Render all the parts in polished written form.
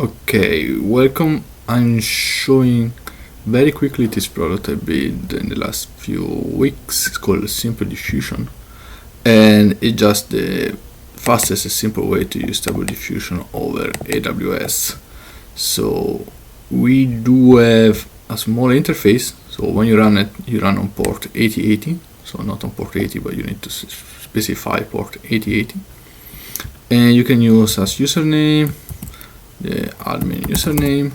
Okay, welcome. I'm showing very quickly this product I built in the last few weeks. It's called Simple Diffusion, and it's just the fastest and simple way to use Stable Diffusion over AWS. So we do have a small interface. So when you run it, you run on port 8080. So not on port 80, but you need to specify port 8080. And you can use as username the admin username,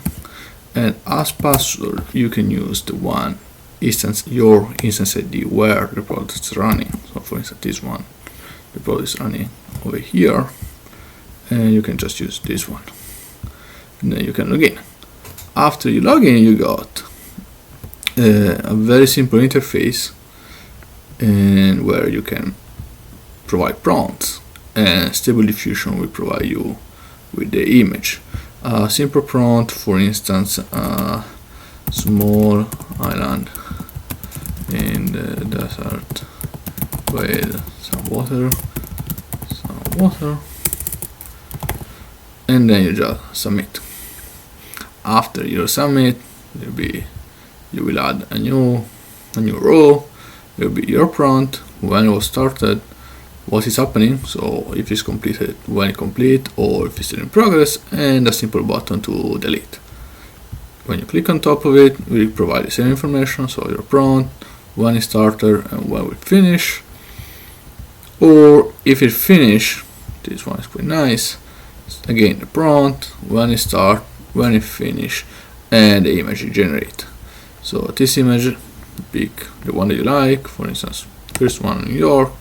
and as password you can use the one instance, your instance ID where the product is running. So for instance, this one, the product is running over here, and you can just use this one, and then you can log in. After you log in, you got a very simple interface, and where you can provide prompts, and Stable Diffusion will provide you with the image. Simple prompt, for instance, small island in the desert with some water, and then you just submit. After you submit, you will add a new row. It will be your prompt, when it was started, what is happening, so if it's completed, when it's complete, or if it's still in progress, and a simple button to delete. When you click on top of it, we provide the same information, so your prompt, when it started, and when we finish. Or if it finish, this one is pretty nice. Again, the prompt, when it start, when it finish, and the image you generate. So this image, pick the one that you like. For instance, first one in New York.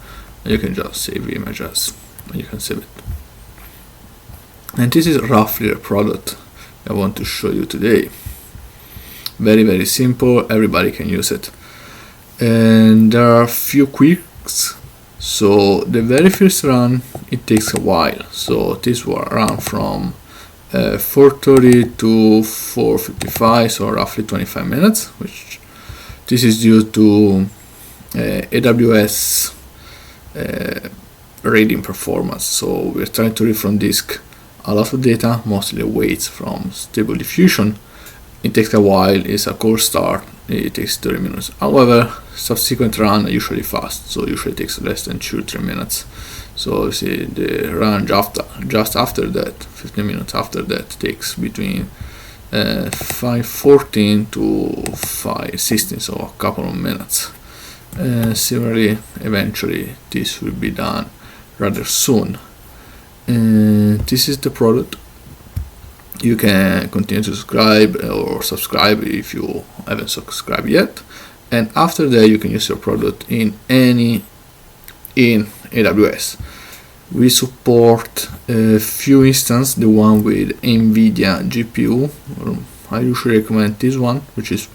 You can just save images and you can save it. And this is roughly the product I want to show you today. Very simple, everybody can use it. And there are a few quicks. So the very first run, it takes a while. So this will run from 4:30 to 4:55, so roughly 25 minutes, which this is due to AWS reading performance. So we're trying to read from disk a lot of data, mostly weights from Stable Diffusion. It takes a while, it's a cold start, it takes 30 minutes. However, subsequent run are usually fast, so usually takes less than 2-3 minutes. So you see the run just after that, 15 minutes after that, takes between 5:14 to 5:16, so a couple of minutes. Similarly, eventually this will be done rather soon. This is the product. You can continue to subscribe if you haven't subscribed yet, and after that you can use your product in AWS. We support a few instances, the one with NVIDIA GPU. I usually recommend this one, which is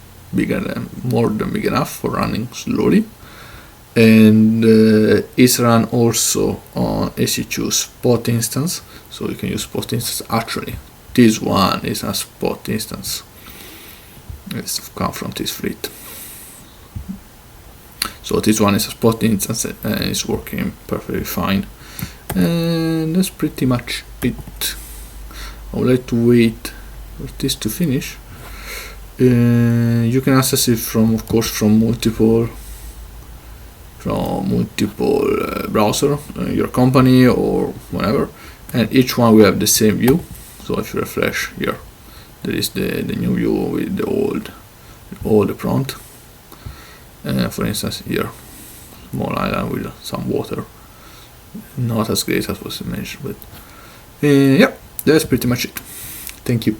more than big enough for running slowly, and it's run also on EC2 spot instance, so you can use spot instance. Actually, this one is a spot instance. It's come from this fleet. So this one is a spot instance and it's working perfectly fine. And that's pretty much it. I would like to wait for this to finish. You can access it from multiple browser, your company or whatever, and each one will have the same view. So if you refresh here, there is the new view with the prompt. For instance, here, small island with some water, not as great as was mentioned, but yeah, that's pretty much it. Thank you.